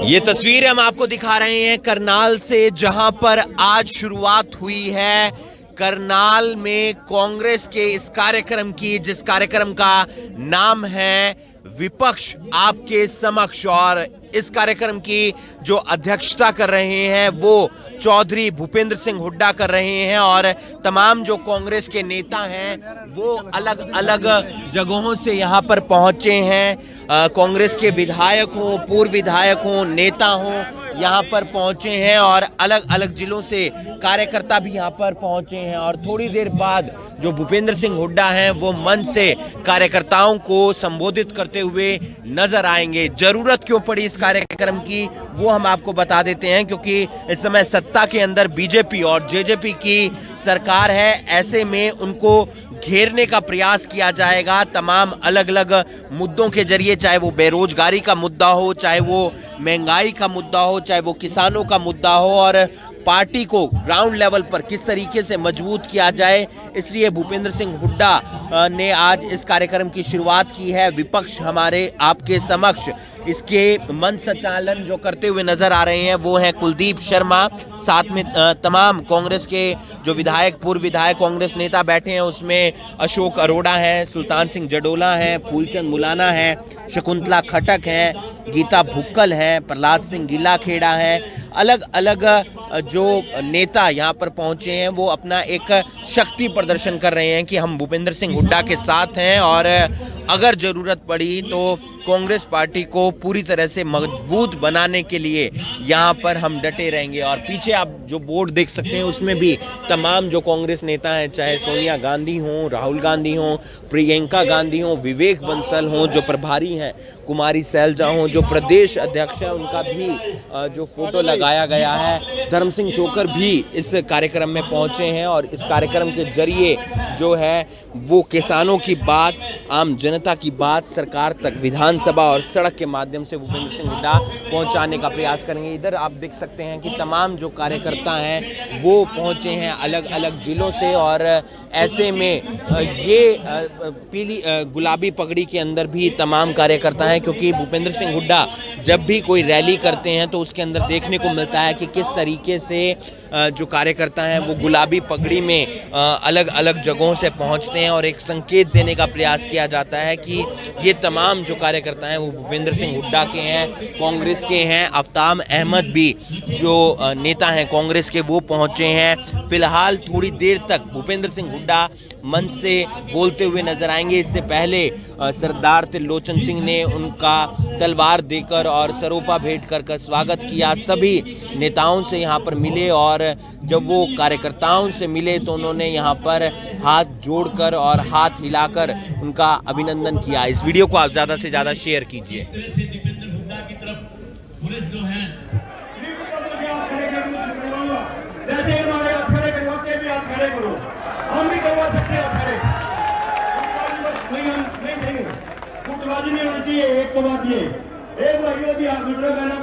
ये तस्वीर हम आपको दिखा रहे हैं करनाल से, जहां पर आज शुरुआत हुई है करनाल में कांग्रेस के इस कार्यक्रम की, जिस कार्यक्रम का नाम है विपक्ष आपके समक्ष। और इस कार्यक्रम की जो अध्यक्षता कर रहे हैं वो चौधरी भूपेंद्र सिंह हुड्डा कर रहे हैं, और तमाम जो कांग्रेस के नेता हैं वो अलग अलग जगहों से यहाँ पर पहुंचे हैं। कांग्रेस के विधायक हों, पूर्व विधायक हों, नेता हों, यहाँ पर पहुंचे हैं, और अलग अलग जिलों से कार्यकर्ता भी यहाँ पर पहुंचे हैं। और थोड़ी देर बाद जो भूपेंद्र सिंह हुड्डा हैं वो मंच से कार्यकर्ताओं को संबोधित करते हुए नजर आएंगे। जरूरत क्यों पड़ी इस कार्यक्रम की वो हम आपको बता देते हैं, क्योंकि इस समय सत्ता के अंदर बीजेपी और जेजेपी की सरकार है। ऐसे में उनको घेरने का प्रयास किया जाएगा तमाम अलग अलग मुद्दों के जरिए, चाहे वो बेरोजगारी का मुद्दा हो, चाहे वो महंगाई का मुद्दा हो, चाहे वो किसानों का मुद्दा हो, और पार्टी को ग्राउंड लेवल पर किस तरीके से मजबूत किया जाए। इसलिए भूपेंद्र सिंह हुड्डा ने आज इस कार्यक्रम की शुरुआत की है। विपक्ष हमारे आपके समक्ष, इसके मंच संचालन जो करते हुए नजर आ रहे हैं वो हैं कुलदीप शर्मा, साथ में तमाम कांग्रेस के जो विधायक, पूर्व विधायक कांग्रेस नेता बैठे हैं, उसमें अशोक अरोड़ा हैं, सुल्तान सिंह जडोला हैं, फूलचंद मुलाना हैं, शकुंतला खटक हैं, गीता भुक्कल हैं, प्रहलाद सिंह गिल्लाखेड़ा हैं। अलग अलग जो नेता यहाँ पर पहुंचे हैं वो अपना एक शक्ति प्रदर्शन कर रहे हैं कि हम भूपेंद्र सिंह हुड्डा के साथ हैं, और अगर जरूरत पड़ी तो कांग्रेस पार्टी को पूरी तरह से मजबूत बनाने के लिए यहाँ पर हम डटे रहेंगे। और पीछे आप जो बोर्ड देख सकते हैं उसमें भी तमाम जो कांग्रेस नेता हैं, चाहे सोनिया गांधी हों, राहुल गांधी हों, प्रियंका गांधी हों, विवेक बंसल हों जो प्रभारी हैं, कुमारी सैलजा हों जो प्रदेश अध्यक्ष हैं, उनका भी जो फोटो लगाया गया है। धर्म सिंह चोकर भी इस कार्यक्रम में पहुंचे हैं, और इस कार्यक्रम के जरिए जो है वो किसानों की बात, आम जनता की बात सरकार तक विधानसभा और सड़क के माध्यम से भूपेंद्र सिंह हुड्डा पहुंचाने का प्रयास करेंगे। इधर आप देख सकते हैं कि तमाम जो कार्यकर्ता हैं वो पहुंचे हैं अलग अलग जिलों से, और ऐसे में ये पीली गुलाबी पगड़ी के अंदर भी तमाम कार्यकर्ता हैं, क्योंकि भूपेंद्र सिंह हुड्डा जब भी कोई रैली करते हैं तो उसके अंदर देखने को मिलता है कि किस तरीके से जो कार्यकर्ता हैं वो गुलाबी पगड़ी में अलग अलग जगहों से पहुंचते हैं, और एक संकेत देने का प्रयास किया जाता है कि ये तमाम जो कार्यकर्ता हैं वो भूपेंद्र सिंह हुड्डा के हैं, कांग्रेस के हैं। आफ्ताब अहमद भी जो नेता हैं कांग्रेस के वो पहुंचे हैं। फिलहाल थोड़ी देर तक भूपेंद्र सिंह हुड्डा मंच से बोलते हुए नजर आएंगे। इससे पहले सरदार त्रिलोचन सिंह ने उनका तलवार देकर और सरोपा भेंट कर स्वागत किया। सभी नेताओं से यहाँ पर मिले, और जब वो कार्यकर्ताओं से मिले तो उन्होंने यहाँ पर हाथ जोड़कर और हाथ हिलाकर उनका अभिनंदन किया। इस वीडियो को आप ज़्यादा से ज़्यादा शेयर कीजिए। हम भी करवा सकते हैं खड़े, फुटबाजी नहीं होनी चाहिए। एक तो बात ये, एक बार ये भी आप दूसरे कहना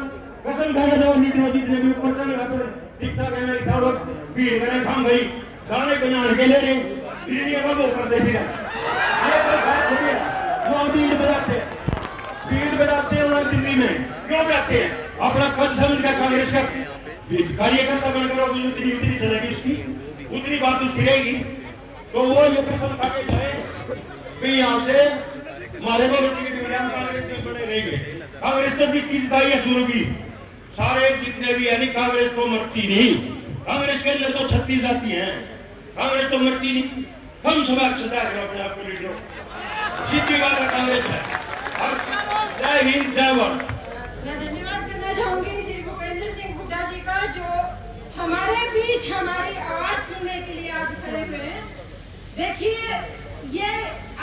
कसम खा के जाओ, नीट हो जितने भी ऊपर चले ठीक ठाक है, इतना वक्त भीड़ करें हम भाई गाने को यहाँ अकेले रहे इसलिए वो करते फिर वो भीड़ बजाते हैं वहाँ दिल्ली में क्यों जाते हैं? अपना पद समझ का कांग्रेस का कार्यकर्ता बनकर उतनी चलेगी उसकी, उतनी बात उसकी रहेगी। तो वो ये कसम खा के जाए कि यहाँ से हमारे कांग्रेस में बड़े रहेंगे। कांग्रेस तो भी चीज का ही शुरू की, सारे जितने भी यानी कांग्रेस को मरती नहीं। कांग्रेस के अंदर तो 36 जाती हैं, कांग्रेस तो मरती नहीं। हम सब सदा अपने आप को लीडर सीधी बात है कांग्रेस है। जय हिंद, जय भारत। मैं धन्यवाद करना चाहूंगी श्री भूपेंद्र सिंह हुड्डा जी का, जो हमारे बीच हमारी आवाज सुनने के लिए आज खड़े हुए हैं। देखिए, ये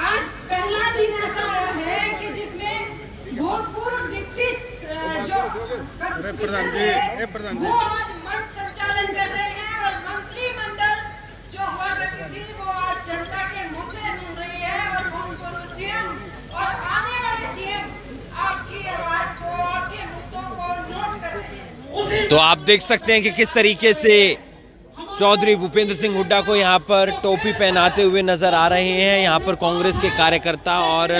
आज पहला दिन ऐसा आया है कि जिसमें भूतपूर्व डिप्टी जो प्रधान जी वो आज मंच संचालन कर रहे हैं, और मंत्रिमंडल जो हुआ करती थी वो आज जनता के मुद्दे सुन रही है, और भूतपूर्व सीएम और आने वाले सीएम आपकी आवाज को, आपके मुद्दों को नोट कर रहे हैं। तो आप देख सकते हैं कि किस तरीके से चौधरी भूपेंद्र सिंह हुड्डा को यहाँ पर टोपी पहनाते हुए नजर आ रहे हैं। यहाँ पर कांग्रेस के कार्यकर्ता और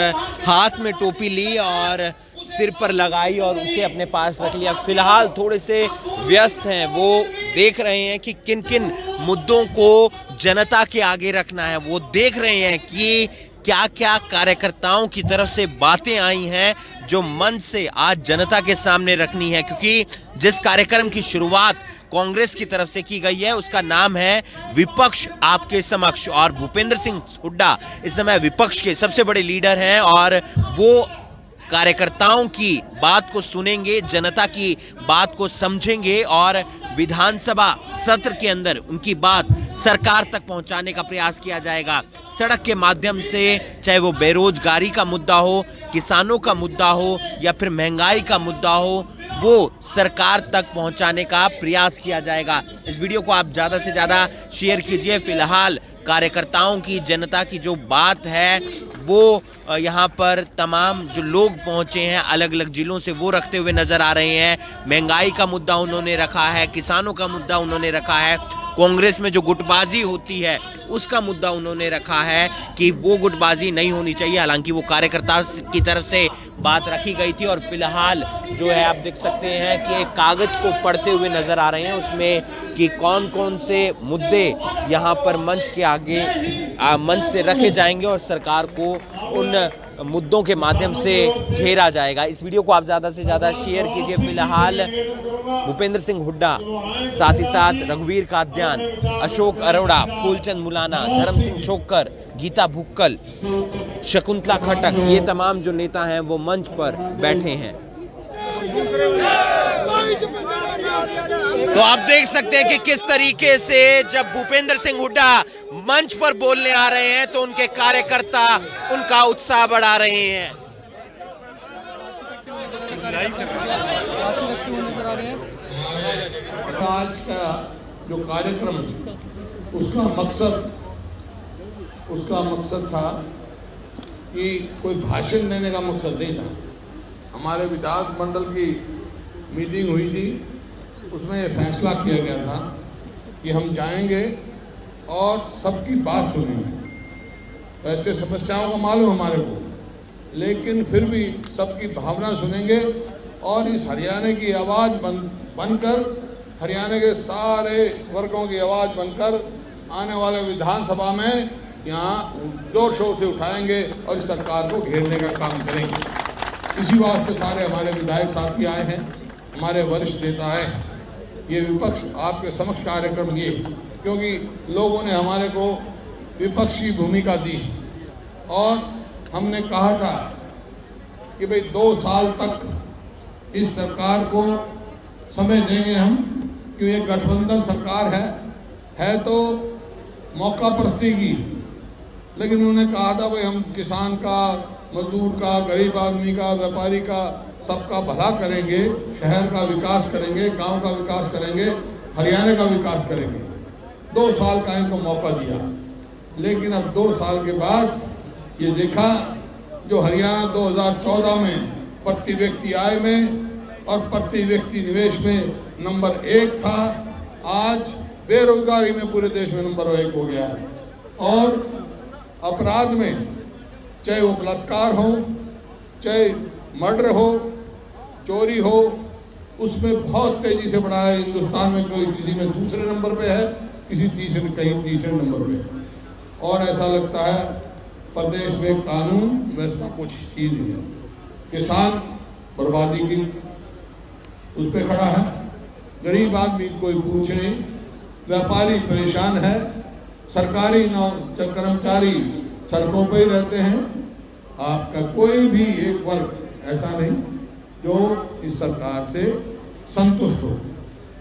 हाथ में टोपी ली और सिर पर लगाई और उसे अपने पास रख लिया। फिलहाल थोड़े से व्यस्त हैं, वो देख रहे हैं कि किन किन मुद्दों को जनता के आगे रखना है। वो देख रहे हैं कि क्या क्या कार्यकर्ताओं की तरफ से बातें आई हैं जो मन से आज जनता के सामने रखनी है, क्योंकि जिस कार्यक्रम की शुरुआत कांग्रेस की तरफ से की गई है उसका नाम है विपक्ष आपके समक्ष, और भूपेंद्र सिंह हुड्डा इस समय विपक्ष के सबसे बड़े लीडर हैं और वो कार्यकर्ताओं की बात को सुनेंगे, जनता की बात को समझेंगे और विधानसभा सत्र के अंदर उनकी बात सरकार तक पहुंचाने का प्रयास किया जाएगा। सड़क के माध्यम से, चाहे वो बेरोजगारी का मुद्दा हो, किसानों का मुद्दा हो या फिर महंगाई का मुद्दा हो, वो सरकार तक पहुंचाने का प्रयास किया जाएगा। इस वीडियो को आप ज्यादा से ज्यादा शेयर कीजिए। फिलहाल कार्यकर्ताओं की, जनता की जो बात है वो यहाँ पर तमाम जो लोग पहुंचे हैं अलग अलग जिलों से, वो रखते हुए नजर आ रहे हैं। महंगाई का मुद्दा उन्होंने रखा है, किसानों का मुद्दा उन्होंने रखा है, कांग्रेस में जो गुटबाजी होती है उसका मुद्दा उन्होंने रखा है कि वो गुटबाजी नहीं होनी चाहिए। हालांकि वो कार्यकर्ता की तरफ से बात रखी गई थी और फिलहाल जो है आप देख सकते हैं कि एक कागज को पढ़ते हुए नजर आ रहे हैं उसमें कि कौन कौन से मुद्दे यहाँ पर मंच के आगे मंच से रखे जाएंगे और सरकार को उन मुद्दों के माध्यम से घेरा जाएगा। इस वीडियो को आप ज़्यादा से ज़्यादा शेयर कीजिए। फिलहाल भूपेंद्र सिंह हुड्डा, साथ ही साथ रघुवीर काद्यान, अशोक अरोड़ा, फूलचंद मुलाना, धर्म सिंह छोक्कर, गीता भुक्कल, शकुंतला खट्टक, ये तमाम जो नेता हैं वो मंच पर बैठे हैं। तो आप देख सकते हैं कि किस तरीके से जब भूपेंद्र सिंह हुड्डा मंच पर बोलने आ रहे हैं तो उनके कार्यकर्ता उनका उत्साह बढ़ा रहे हैं। आज का जो कार्यक्रम उसका मकसद था कि कोई भाषण देने का मकसद नहीं था। हमारे विधायक मंडल की मीटिंग हुई थी, उसमें ये फैसला किया गया था कि हम जाएंगे और सबकी बात सुनेंगे। वैसे समस्याओं का मालूम हमारे को, लेकिन फिर भी सबकी भावना सुनेंगे और इस हरियाणा की आवाज़ बनकर, हरियाणा के सारे वर्गों की आवाज़ बनकर आने वाले विधानसभा में यहाँ जोर शोर से उठाएंगे और इस सरकार को घेरने का काम करेंगे। इसी वास्ते सारे हमारे विधायक साथी आए हैं, हमारे वरिष्ठ नेता आए हैं। ये विपक्ष आपके समक्ष कार्यक्रम ये, क्योंकि लोगों ने हमारे को विपक्ष की भूमिका दी और हमने कहा था कि भाई 2 साल तक इस सरकार को समय देंगे हम, क्योंकि ये गठबंधन सरकार है तो मौका परस्ती की, लेकिन उन्होंने कहा था भाई हम किसान का, मजदूर का, गरीब आदमी का, व्यापारी का, सबका भला करेंगे, शहर का विकास करेंगे, गांव का विकास करेंगे, हरियाणा का विकास करेंगे। 2 साल का इनको मौका दिया, लेकिन अब 2 साल के बाद ये देखा जो हरियाणा 2014 में प्रति व्यक्ति आय में और प्रति व्यक्ति निवेश में नंबर 1 था, आज बेरोजगारी में पूरे देश में नंबर 1 हो गया है। और अपराध में, चाहे वो बलात्कार हो, चाहे मर्डर हो, चोरी हो, उसमें बहुत तेजी से बढ़ा है। हिंदुस्तान में कोई किसी में दूसरे नंबर पे है, कहीं तीसरे नंबर पे है। और ऐसा लगता है प्रदेश में कानून वैसा कुछ ही नहीं है। किसान बर्बादी की उस पर खड़ा है, गरीब आदमी कोई पूछ नहीं, व्यापारी परेशान है, सरकारी कर्मचारी सड़कों पर ही रहते हैं। आपका कोई भी एक वर्ग ऐसा नहीं जो इस सरकार से संतुष्ट हो।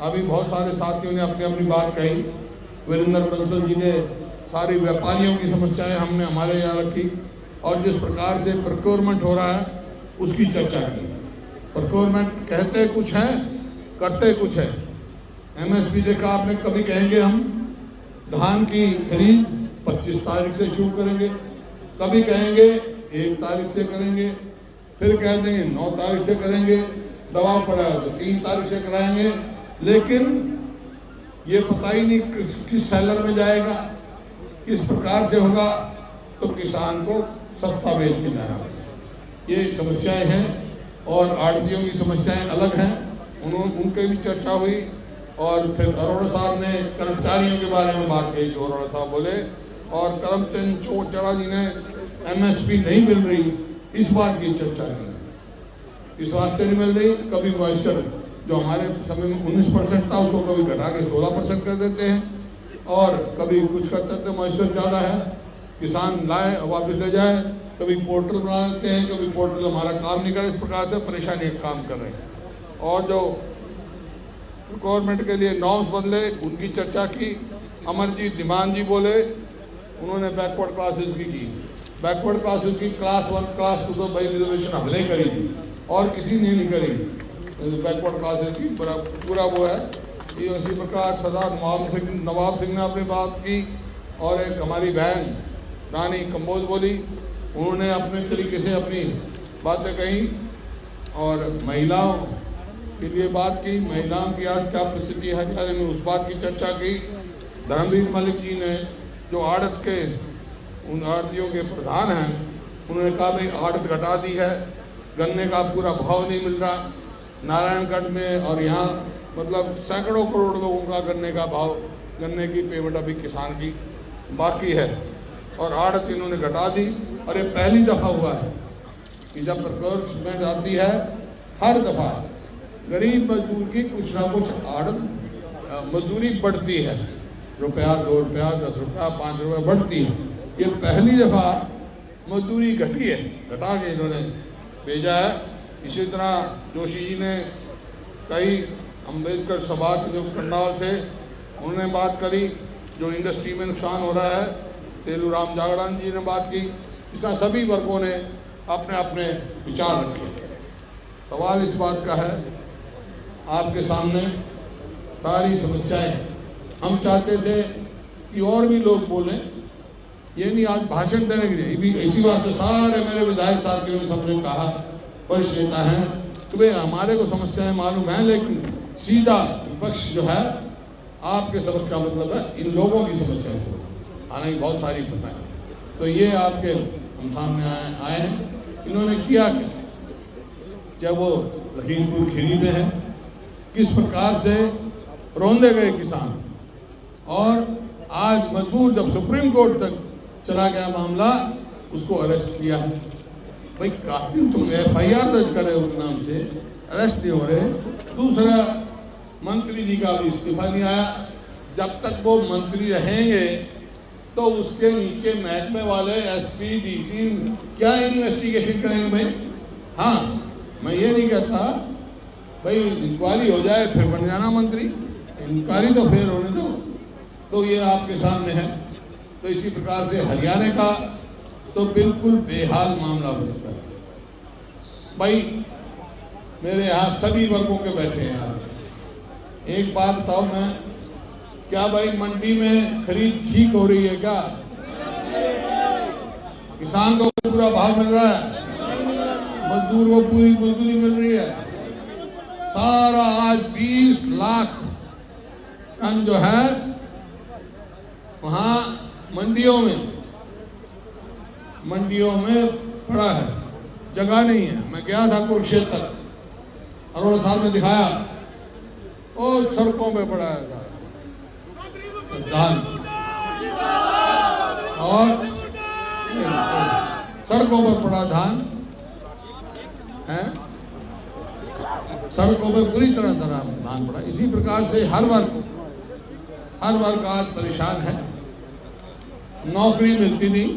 अभी बहुत सारे साथियों ने अपनी अपनी बात कही। वीरेंद्र बंसल जी ने सारी व्यापारियों की समस्याएं हमने हमारे यहाँ रखी और जिस प्रकार से प्रोक्योरमेंट हो रहा है उसकी चर्चा की। प्रोक्योरमेंट कहते कुछ है, करते कुछ है। एमएसपी देखा आपने, कभी कहेंगे हम धान की खरीद 25 तारीख से शुरू करेंगे, कभी कहेंगे 1 तारीख से करेंगे, फिर कह देंगे 9 तारीख से करेंगे, दबाव पड़ा तो 3 तारीख से कराएंगे। लेकिन ये पता ही नहीं किस सेलर में जाएगा, किस प्रकार से होगा, तो किसान को सस्ता बेच के जाना। ये समस्याएं हैं और आड़तियों की समस्याएं अलग हैं, उनकी भी चर्चा हुई। और फिर अरोड़ा साहब ने कर्मचारियों के बारे में बात कही, जो अरोड़ा साहब बोले, और करमचंद चौचड़ा जी ने MSP नहीं मिल रही, इस बात की चर्चा की। इस वास्ते नहीं मिल रही, कभी मॉइस्चर जो हमारे समय में 19% था उसको कभी घटा के 16% कर देते हैं, और कभी कुछ करते थे मॉइस्चर ज़्यादा है, किसान लाए वापस ले जाए, कभी पोर्टल बना देते हैं, कभी पोर्टल हमारा काम नहीं करे, इस प्रकार से परेशानी काम कर रहे हैं। और जो गवर्नमेंट के लिए नॉर्म्स बदले, उनकी चर्चा की। अमरजीत धीमान जी बोले, उन्होंने बैकवर्ड क्लासेस की बैकवर्ड क्लासेस की क्लास 1 क्लास 2 तो भाई रिजर्वेशन हमने करी थी और किसी ने नहीं करी। बैकवर्ड क्लासेस की पूरा वो है। ये इसी प्रकार सरदार नवाब सिंह ने अपनी बात की, और एक हमारी बहन रानी कंबोज बोली, उन्होंने अपने तरीके से अपनी बातें कही, और महिलाओं के लिए बात की। महिलाओं की आज क्या परिस्थिति है हरियाणा में, उस बात की चर्चा की। धर्मवीर मलिक जी ने, जो आड़त के उन आड़तियों के प्रधान हैं, उन्होंने कहा भाई आड़त घटा दी है, गन्ने का पूरा भाव नहीं मिल रहा नारायणगढ़ में, और यहाँ मतलब सैकड़ों करोड़ लोगों का गन्ने का भाव, गन्ने की पेमेंट अभी किसान की बाकी है, और आड़त इन्होंने घटा दी। और ये पहली दफ़ा हुआ है कि जब प्रोक्योरमेंट आती है, हर दफ़ा गरीब मजदूर की कुछ ना कुछ आड़त मजदूरी बढ़ती है, रुपया 2 रुपया 10 रुपया 5 रुपया बढ़ती है। ये पहली दफ़ा मजदूरी घटी है, घटा के इन्होंने भेजा है। इसी तरह जोशी जी ने कई अम्बेडकर सभा के जो कंडाल थे, उन्होंने बात करी, जो इंडस्ट्री में नुकसान हो रहा है। तेलूराम जागरण जी ने बात की। इसका सभी वर्गों ने अपने अपने विचार रखे। सवाल इस बात का है आपके सामने, सारी समस्याएं हम चाहते थे कि और भी लोग बोलें, ये नहीं आज भाषण देने के लिए भी। इसी बात से सारे मेरे विधायक साथियों ने सबने कहा, वरिष्ठ नेता हैं, कि भाई हमारे को समस्याएं मालूम है, लेकिन सीधा विपक्ष जो है, आपके सबक का मतलब है इन लोगों की समस्याएं को, हालांकि बहुत सारी पता है। तो ये आपके हम सामने आए हैं। इन्होंने किया क्या, जब वो लखीमपुर खीरी में है, किस प्रकार से रौंदे गए किसान, और आज मजबूर जब सुप्रीम कोर्ट तक चला गया मामला, उसको अरेस्ट किया है। भाई कातिल तुम FIR दर्ज करे उस नाम से, अरेस्ट नहीं हो रहे। दूसरा, मंत्री जी का भी इस्तीफा नहीं आया। जब तक वो मंत्री रहेंगे तो उसके नीचे महकमे वाले SP DC क्या इन्वेस्टिगेशन करेंगे भाई? हाँ, मैं ये नहीं कहता भाई इंक्वायरी हो जाए फिर बन जाना मंत्री, इंक्वायरी तो फिर होने दो। तो ये आपके सामने है। तो इसी प्रकार से हरियाणा का तो बिल्कुल बेहाल मामला हो चुका है। भाई मेरे यहाँ सभी वर्गों के बैठे हैं यहाँ। एक बात बताओ, मैं क्या भाई मंडी में खरीद ठीक हो रही है क्या? किसान को पूरा भाव मिल रहा है, मजदूर को पूरी मजदूरी मिल रही है। सारा आज 20 लाख टन जो है वहाँ मंडियों में पड़ा है, जगह नहीं है। मैं गया था कुरुक्षेत्र, अरोड़ा साहब ने दिखाया, और सड़कों पे पड़ा है धान, और सड़कों पर पड़ा धान है, सड़कों पे पूरी तरह धान पड़ा। इसी प्रकार से हर वर्ग आज परेशान है, नौकरी मिलती नहीं,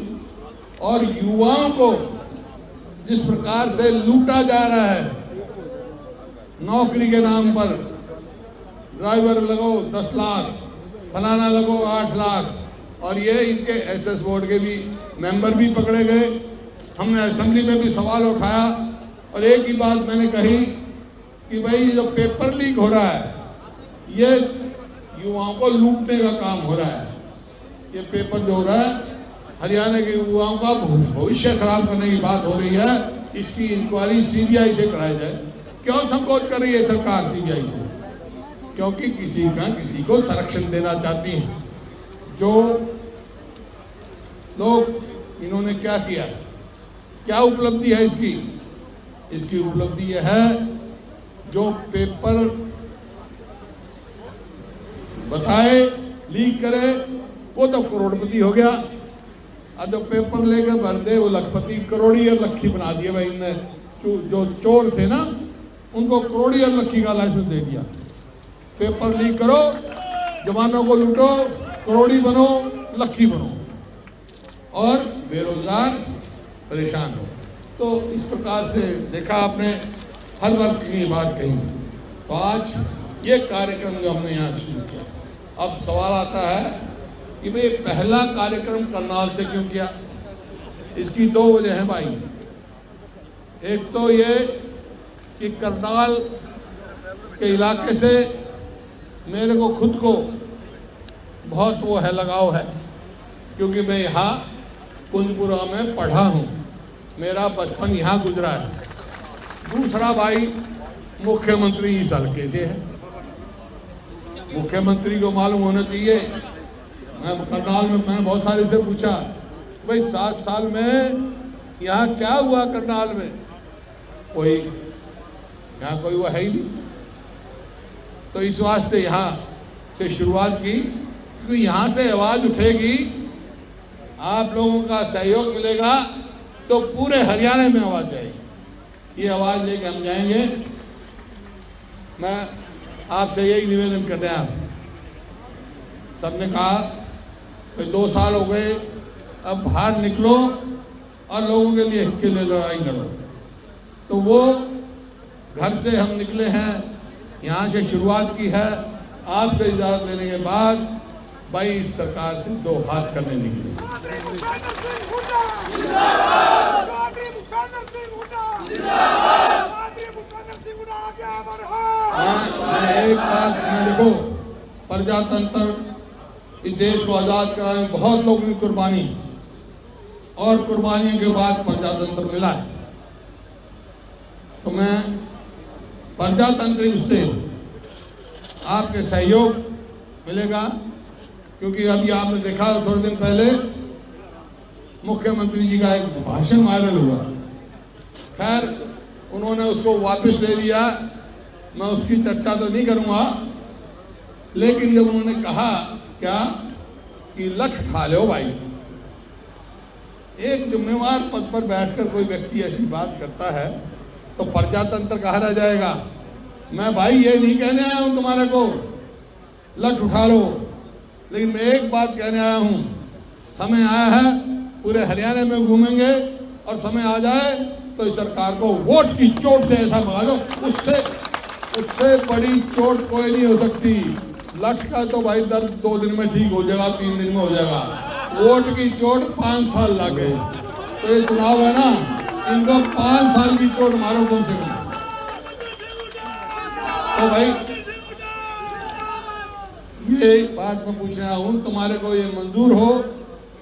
और युवाओं को जिस प्रकार से लूटा जा रहा है, नौकरी के नाम पर ड्राइवर लगो 10 लाख, फलाना लगो 8 लाख, और ये इनके SS बोर्ड के भी मेंबर भी पकड़े गए। हमने असेंबली में भी सवाल उठाया, और एक ही बात मैंने कही कि भाई जो पेपर लीक हो रहा है, ये युवाओं को लूटने का काम हो रहा है। ये पेपर जो हो रहा है, हरियाणा के युवाओं का भविष्य खराब करने की बात हो रही है। इसकी इंक्वायरी CBI से कराई जाए। क्यों संकोच कर रही है सरकार CBI से? क्योंकि किसी को संरक्षण देना चाहती हैं। जो लोग इन्होंने क्या किया, क्या उपलब्धि है इसकी उपलब्धि यह है, जो पेपर बताए लीक करे वो तो करोड़पति हो गया, और जो पेपर लेकर भर दे वो लखपति, करोड़ी और लखी बना दिया भाई। इनने जो चोर थे ना उनको करोड़ी और लखी का लाइसेंस दे दिया। पेपर लीक करो, जवानों को लूटो, करोड़ी बनो, लखी बनो, और बेरोजगार परेशान हो। तो इस प्रकार से देखा आपने, हर वर्ग की बात कही। तो आज ये कार्यक्रम जो हमने यहाँ शुरू किया, अब सवाल आता है कि भाई पहला कार्यक्रम करनाल से क्यों किया। इसकी दो वजह है भाई। एक तो ये कि करनाल के इलाके से मेरे को खुद को बहुत वो है, लगाव है, क्योंकि मैं यहाँ कुंजपुरा में पढ़ा हूँ, मेरा बचपन यहाँ गुजरा है। दूसरा भाई, मुख्यमंत्री इस हल्के से है, मुख्यमंत्री को मालूम होना चाहिए। मैं करनाल में, मैंने बहुत सारे से पूछा भाई 7 साल में यहाँ क्या हुआ करनाल में, यहाँ कोई वो है ही नहीं। तो इस वास्ते यहाँ से शुरुआत की, क्योंकि यहाँ से आवाज उठेगी, आप लोगों का सहयोग मिलेगा तो पूरे हरियाणा में आवाज जाएगी। ये आवाज लेके हम जाएंगे। मैं आपसे यही निवेदन कर रहा हूँ, सबने कहा कि 2 साल हो गए, अब बाहर निकलो और लोगों के लिए लड़ाई लड़ो। तो वो घर से हम निकले हैं, यहाँ से शुरुआत की है। आपसे इजाजत लेने के बाद भाई इस सरकार से 2 हाथ करने निकले। मैं एक बात मैं देखो, प्रजातंत्र इस देश को आजाद कराने में बहुत लोगों की कुर्बानी, और कुर्बानियों के बाद प्रजातंत्र मिला है। तो मैं प्रजातंत्र से आपके सहयोग मिलेगा, क्योंकि अभी आपने देखा थोड़े दिन पहले मुख्यमंत्री जी का एक भाषण वायरल हुआ। खैर उन्होंने उसको वापस ले लिया, मैं उसकी चर्चा तो नहीं करूंगा, लेकिन जब उन्होंने कहा क्या कि लठ खा लो भाई, एक जिम्मेवार पद पर बैठकर कोई व्यक्ति ऐसी बात करता है तो प्रजातंत्र कहा रह जाएगा। मैं भाई ये नहीं कहने आया हूं तुम्हारे को लठ उठा लो, लेकिन मैं एक बात कहने आया हूं, समय आया है, पूरे हरियाणा में घूमेंगे और समय आ जाए तो इस सरकार को वोट की चोट से ऐसा भगा दो, उससे बड़ी चोट कोई नहीं हो सकती। लठ का तो भाई दर्द 2 दिन में ठीक हो जाएगा, 3 दिन में हो जाएगा, वोट की चोट 5 साल लगे। तो ये चुनाव है ना, इनको 5 साल की चोट मारो कम से कम। तो भाई ये बात मैं पूछ रहा हूं, तुम्हारे को ये मंजूर हो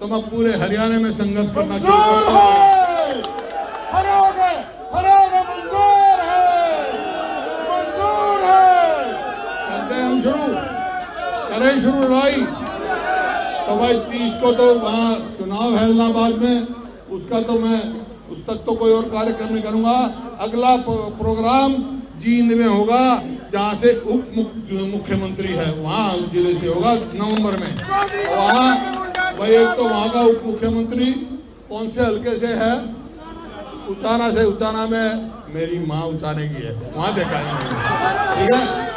तो मैं पूरे हरियाणा में संघर्ष करना शुरू करता हूं। करते हैं हम शुरू लड़ाई। तो भाई 30 को तो वहाँ चुनाव है इलाहाबाद में, उसका तो मैं उस तक तो कोई और कार्यक्रम नहीं करूंगा। अगला प्रोग्राम जींद में होगा, जहाँ से उप मुख्यमंत्री है वहाँ जिले से होगा नवंबर में। वहाँ भाई एक तो वहाँ का उप मुख्यमंत्री कौन से हल्के से है, उचाना से, उचाना में मेरी माँ उचाने की है, वहाँ देखा है, ठीक है।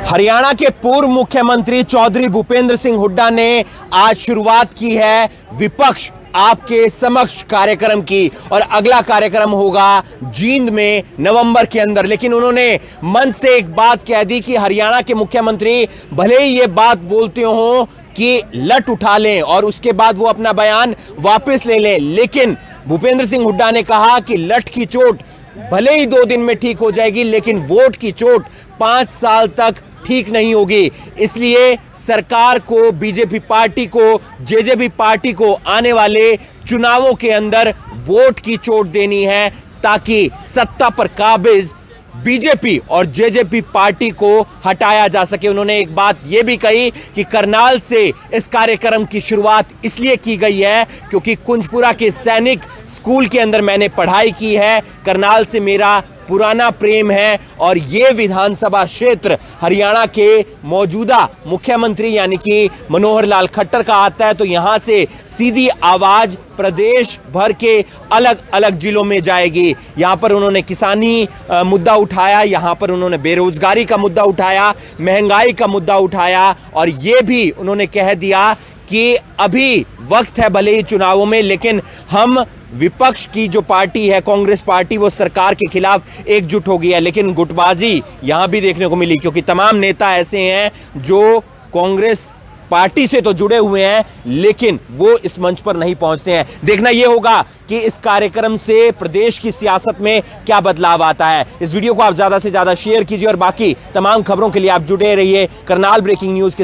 हरियाणा के पूर्व मुख्यमंत्री चौधरी भूपेंद्र सिंह हुड्डा ने आज शुरुआत की है विपक्ष आपके समक्ष कार्यक्रम की, और अगला कार्यक्रम होगा जींद में नवंबर के अंदर। लेकिन उन्होंने मन से एक बात कह दी कि हरियाणा के मुख्यमंत्री भले ही ये बात बोलते हो कि लठ उठा लें और उसके बाद वो अपना बयान वापस ले लें, लेकिन भूपेंद्र सिंह हुड्डा ने कहा कि लठ की चोट भले ही 2 दिन में ठीक हो जाएगी, लेकिन वोट की चोट 5 साल तक ठीक नहीं होगी। इसलिए सरकार को, बीजेपी पार्टी को, जेजेपी पार्टी को आने वाले चुनावों के अंदर वोट की चोट देनी है, ताकि सत्ता पर काबिज बीजेपी और जेजेपी पार्टी को हटाया जा सके। उन्होंने एक बात यह भी कही कि करनाल से इस कार्यक्रम की शुरुआत इसलिए की गई है क्योंकि कुंजपुरा के सैनिक स्कूल के अंदर मैंने पढ़ाई की है, करनाल से मेरा पुराना प्रेम है और यह विधानसभा क्षेत्र हरियाणा के मौजूदा मुख्यमंत्री यानी कि मनोहर लाल खट्टर का आता है, तो यहां से सीधी आवाज प्रदेश भर के अलग अलग जिलों में जाएगी। यहां पर उन्होंने किसानी मुद्दा उठाया, यहां पर उन्होंने बेरोजगारी का मुद्दा उठाया, महंगाई का मुद्दा उठाया और यह भी उन्होंने कह दिया कि अभी वक्त है भले ही चुनावों में, लेकिन हम विपक्ष की जो पार्टी है कांग्रेस पार्टी वो सरकार के खिलाफ एकजुट हो गई है। लेकिन गुटबाजी यहां भी देखने को मिली क्योंकि तमाम नेता ऐसे हैं जो कांग्रेस पार्टी से तो जुड़े हुए हैं लेकिन वो इस मंच पर नहीं पहुंचते हैं। देखना यह होगा कि इस कार्यक्रम से प्रदेश की सियासत में क्या बदलाव आता है। इस वीडियो को आप ज्यादा से ज्यादा शेयर कीजिए और बाकी तमाम खबरों के लिए आप जुड़े रहिए करनाल ब्रेकिंग न्यूज के साथ।